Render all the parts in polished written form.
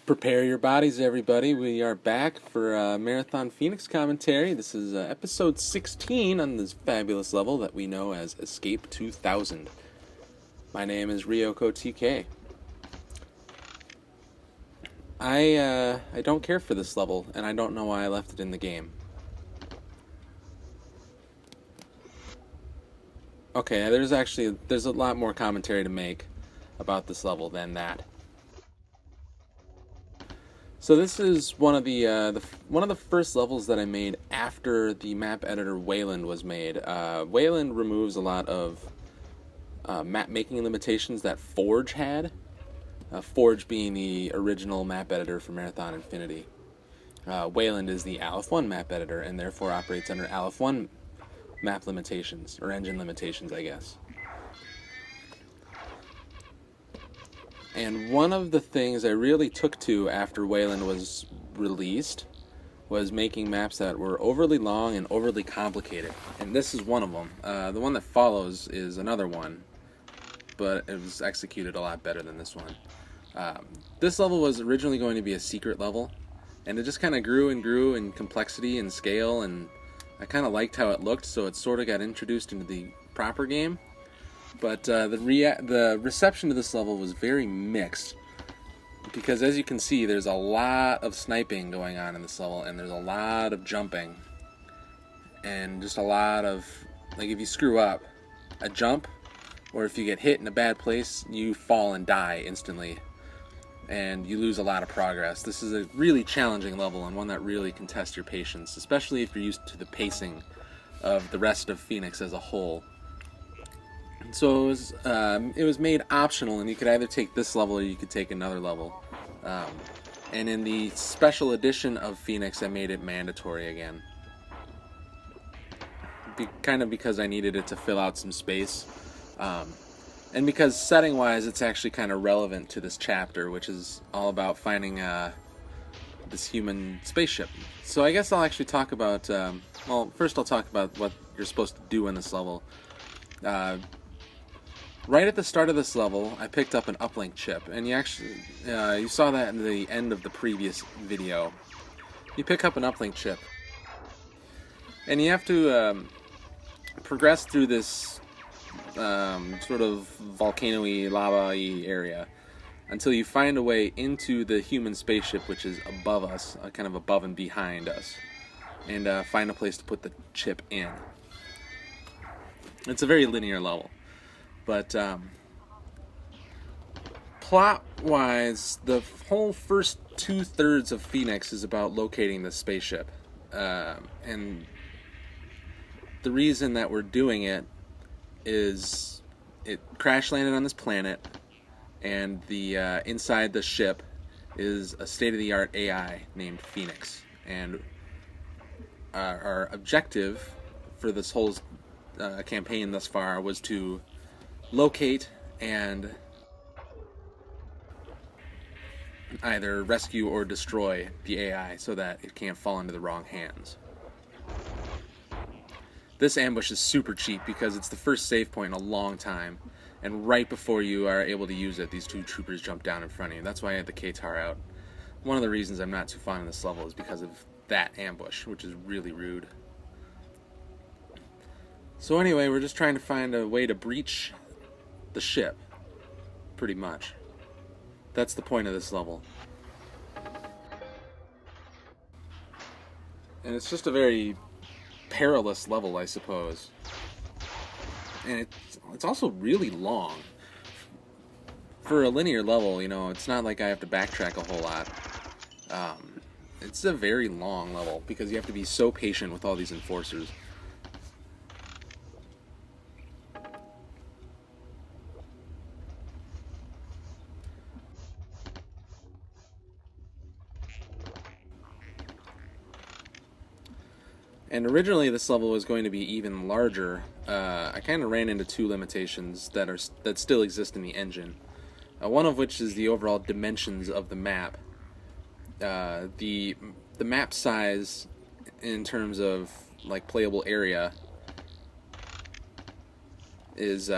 Prepare your bodies, everybody. We are back for Marathon Phoenix commentary. This is episode 16 on this fabulous level that we know as Escape 2000. My name is Ryoko TK. I don't care for this level, and I don't know why I left it in the game. Okay, there's a lot more commentary to make about this level than that. So this is one of the first levels that I made after the map editor Wayland was made. Wayland removes a lot of map making limitations that Forge had. Forge being the original map editor for Marathon Infinity. Wayland is the Aleph 1 map editor and therefore operates under Aleph 1 map limitations, or engine limitations, I guess. And one of the things I really took to after Wayland was released was making maps that were overly long and overly complicated. And this is one of them. The one that follows is another one, but it was executed a lot better than this one. This level was originally going to be a secret level, and it just kind of grew and grew in complexity and scale, and I kind of liked how it looked, so it sort of got introduced into the proper game. But the reception to this level was very mixed, because as you can see, there's a lot of sniping going on in this level, and there's a lot of jumping, and just a lot of, like, if you screw up a jump, or if you get hit in a bad place, you fall and die instantly, and you lose a lot of progress. This is a really challenging level, and one that really can test your patience, especially if you're used to the pacing of the rest of Phoenix as a whole. So it was made optional, and you could either take this level or you could take another level. And in the special edition of Phoenix, I made it mandatory again. Kind of because I needed it to fill out some space. And because setting-wise, it's actually kind of relevant to this chapter, which is all about finding this human spaceship. So I guess I'll actually talk about... first I'll talk about what you're supposed to do in this level. Right at the start of this level, I picked up an uplink chip, and you saw that in the end of the previous video. You pick up an uplink chip, and you have to progress through this sort of volcano-y, lava-y area until you find a way into the human spaceship, which is above us, kind of above and behind us, and find a place to put the chip in. It's a very linear level. But plot-wise, the whole first 2/3 of Phoenix is about locating the spaceship. And the reason that we're doing it is it crash-landed on this planet, and the inside the ship is a state-of-the-art AI named Phoenix. And our objective for this whole campaign thus far was to locate and either rescue or destroy the AI so that it can't fall into the wrong hands. This ambush is super cheap because it's the first save point in a long time, and right before you are able to use it, these two troopers jump down in front of you. That's why I had the K-Tar out. One of the reasons I'm not too fond of this level is because of that ambush, which is really rude. So anyway, we're just trying to find a way to breach the ship, pretty much. That's the point of this level. And it's just a very perilous level, I suppose. And it's also really long. For a linear level, it's not like I have to backtrack a whole lot. It's a very long level because you have to be so patient with all these enforcers. And originally this level was going to be even larger. I kind of ran into two limitations that still exist in the engine. One of which is the overall dimensions of the map. The map size in terms of like playable area is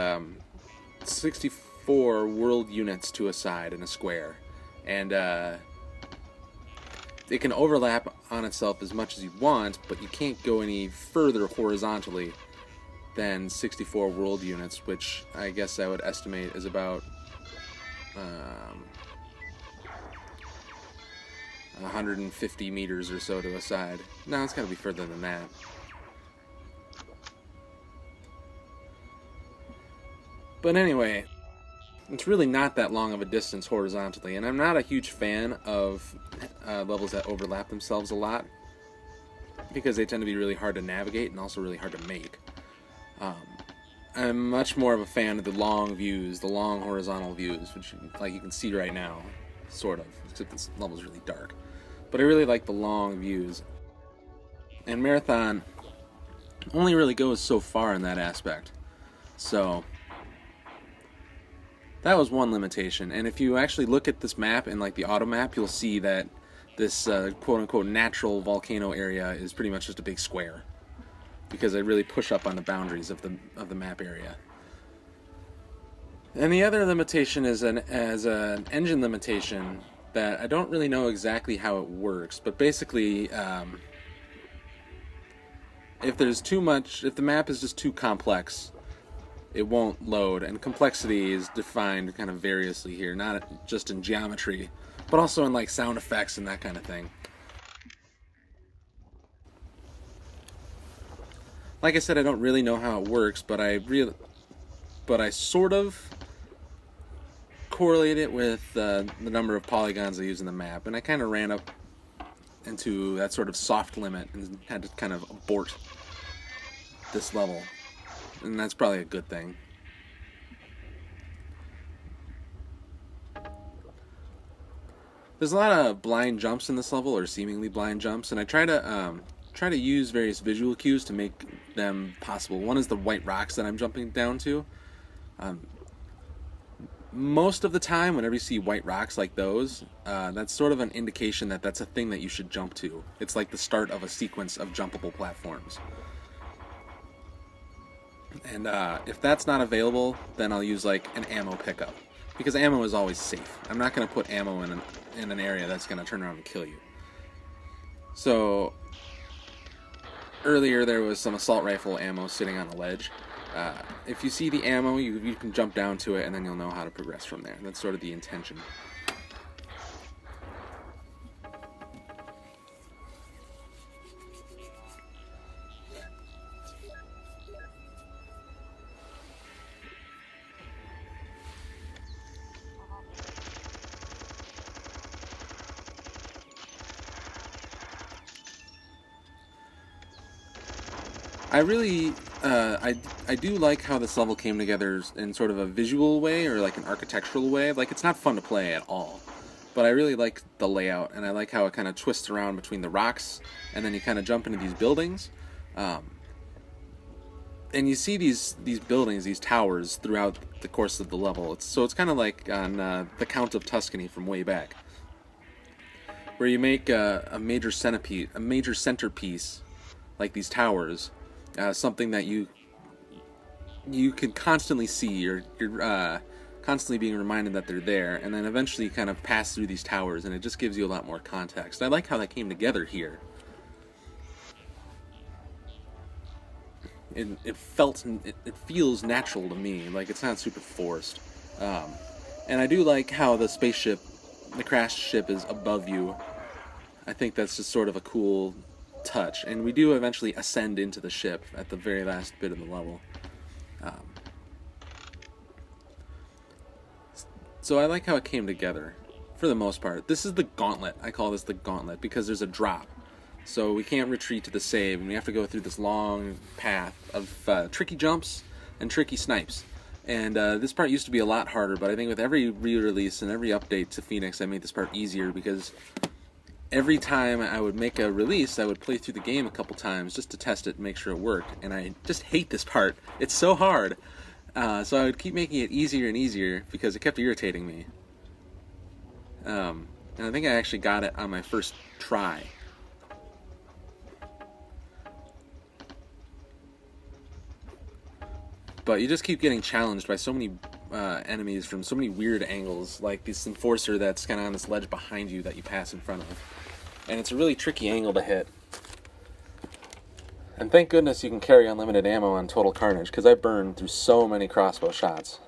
64 world units to a side in a square, and it can overlap on itself as much as you want, but you can't go any further horizontally than 64 world units, which I guess I would estimate is about 150 meters or so to a side. No, it's got to be further than that. But anyway, it's really not that long of a distance horizontally, and I'm not a huge fan of levels that overlap themselves a lot, because they tend to be really hard to navigate and also really hard to make. I'm much more of a fan of the long views, the long horizontal views, which like you can see right now, sort of, except this level's really dark. But I really like the long views. And Marathon only really goes so far in that aspect. So that was one limitation. And if you actually look at this map and like the auto map, you'll see that this quote-unquote natural volcano area is pretty much just a big square, because I really push up on the boundaries of the map area. And the other limitation is an engine limitation that I don't really know exactly how it works, but basically, if the map is just too complex, it won't load, and complexity is defined kind of variously here, not just in geometry, but also in like sound effects and that kind of thing. Like I said, I don't really know how it works, but I sort of correlate it with the number of polygons I use in the map, and I kind of ran up into that sort of soft limit and had to kind of abort this level, and that's probably a good thing. There's a lot of blind jumps in this level, or seemingly blind jumps, and I try to use various visual cues to make them possible. One is the white rocks that I'm jumping down to. Most of the time, whenever you see white rocks like those, that's sort of an indication that that's a thing that you should jump to. It's like the start of a sequence of jumpable platforms. And if that's not available, then I'll use like an ammo pickup, because ammo is always safe. I'm not going to put ammo in an area that's going to turn around and kill you. So earlier there was some assault rifle ammo sitting on a ledge. If you see the ammo, you can jump down to it, and then you'll know how to progress from there. That's sort of the intention. I do like how this level came together in sort of a visual way, or like an architectural way. Like, it's not fun to play at all, but I really like the layout, and I like how it kind of twists around between the rocks, and then you kind of jump into these buildings, and you see these buildings, these towers, throughout the course of the level. It's kind of like on The Count of Tuscany from way back, where you make a major centerpiece, like these towers, something that you can constantly see. You're constantly being reminded that they're there, and then eventually you kind of pass through these towers, and it just gives you a lot more context. I like how that came together here. It feels natural to me, like it's not super forced. And I do like how the spaceship, the crashed ship, is above you. I think that's just sort of a cool touch, and we do eventually ascend into the ship at the very last bit of the level. So I like how it came together, for the most part. This is the gauntlet. I call this the gauntlet because there's a drop. So we can't retreat to the save, and we have to go through this long path of tricky jumps and tricky snipes. And this part used to be a lot harder, but I think with every re-release and every update to Phoenix, I made this part easier, because every time I would make a release, I would play through the game a couple times just to test it and make sure it worked. And I just hate this part. It's so hard. So I would keep making it easier and easier because it kept irritating me. And I think I actually got it on my first try. But you just keep getting challenged by so many enemies from so many weird angles, like this enforcer that's kind of on this ledge behind you that you pass in front of. and it's a really tricky angle to hit. And thank goodness you can carry unlimited ammo on Total Carnage, because I burned through so many crossbow shots.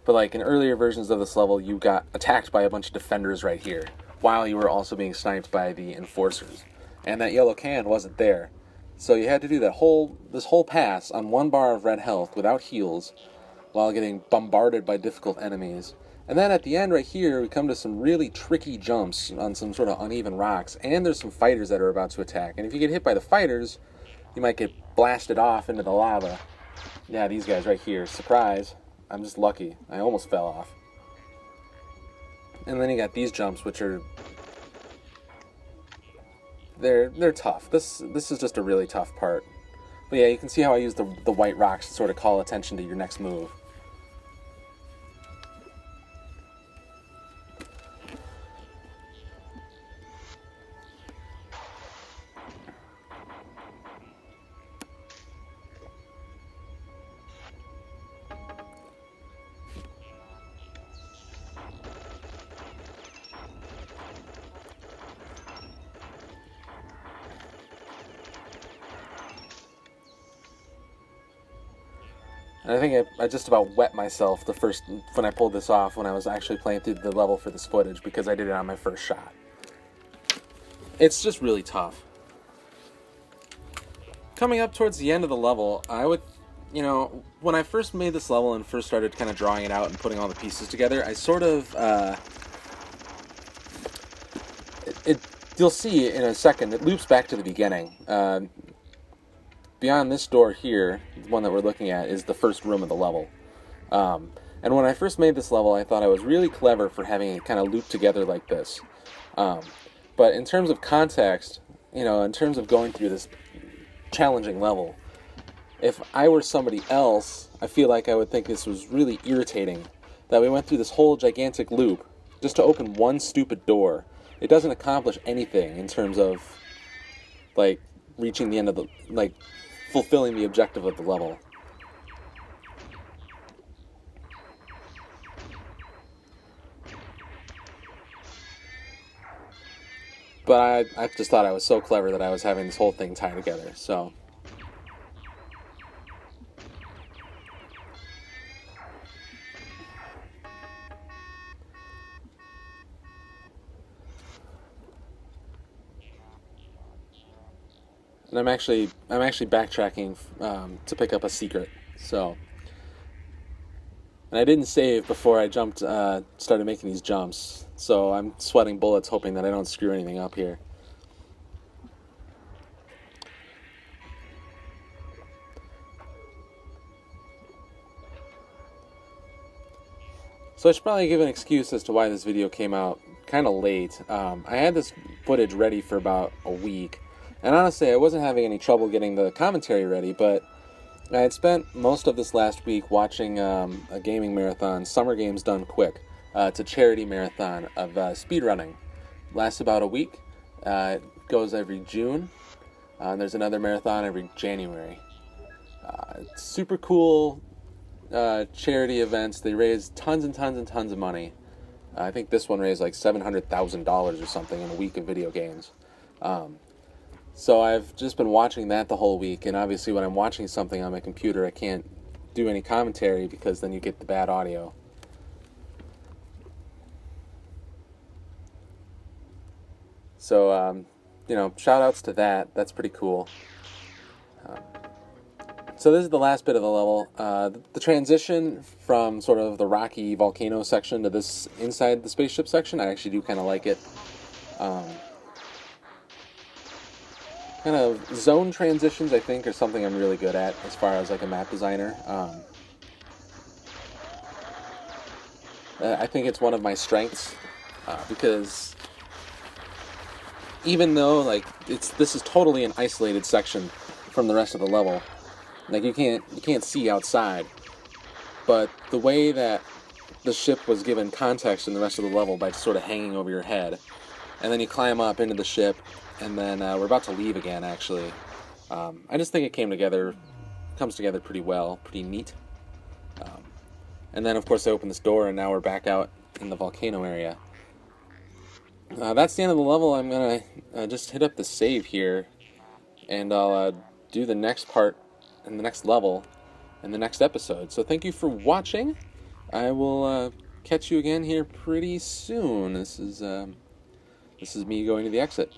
But like in earlier versions of this level, you got attacked by a bunch of defenders right here, while you were also being sniped by the enforcers. And that yellow can wasn't there. So you had to do this whole pass on 1 bar of red health without heals, while getting bombarded by difficult enemies. And then at the end right here, we come to some really tricky jumps on some sort of uneven rocks, and there's some fighters that are about to attack. And if you get hit by the fighters, you might get blasted off into the lava. Yeah, these guys right here. Surprise. I'm just lucky. I almost fell off. And then you got these jumps, which are... They're tough. This is just a really tough part. But yeah, you can see how I use the white rocks to sort of call attention to your next move. And I think I just about wet myself when I pulled this off when I was actually playing through the level for this footage, because I did it on my first shot. It's just really tough. Coming up towards the end of the level, I would, when I first made this level and first started kind of drawing it out and putting all the pieces together, I sort of, you'll see in a second, it loops back to the beginning. Beyond this door here, the one that we're looking at, is the first room of the level. And when I first made this level, I thought I was really clever for having it kind of loop together like this. But in terms of context, in terms of going through this challenging level, if I were somebody else, I feel like I would think this was really irritating, that we went through this whole gigantic loop just to open one stupid door. It doesn't accomplish anything in terms of, like, reaching the end of the, like, fulfilling the objective of the level. But I just thought I was so clever that I was having this whole thing tie together, so... And I'm actually backtracking to pick up a secret. So, and I didn't save before I started making these jumps. So I'm sweating bullets, hoping that I don't screw anything up here. So I should probably give an excuse as to why this video came out kind of late. I had this footage ready for about a week. And honestly, I wasn't having any trouble getting the commentary ready, but I had spent most of this last week watching a gaming marathon, Summer Games Done Quick. It's a charity marathon of speedrunning. Lasts about a week. It goes every June. And there's another marathon every January. It's super cool charity events. They raise tons and tons and tons of money. I think this one raised like $700,000 or something in a week of video games. So I've just been watching that the whole week, and obviously when I'm watching something on my computer, I can't do any commentary because then you get the bad audio. So, shout outs to that. That's pretty cool. So this is the last bit of the level. The transition from sort of the rocky volcano section to this inside the spaceship section, I actually do kind of like it. Kind of zone transitions, I think, are something I'm really good at as far as like a map designer. I think it's one of my strengths because even though like this is totally an isolated section from the rest of the level, like you can't see outside, but the way that the ship was given context in the rest of the level by sort of hanging over your head, and then you climb up into the ship. And then we're about to leave again, actually. I just think it comes together pretty well, pretty neat. And then, of course, I opened this door, and now we're back out in the volcano area. That's the end of the level. I'm going to just hit up the save here, and I'll do the next part and the next level in the next episode. So thank you for watching. I will catch you again here pretty soon. This is me going to the exit.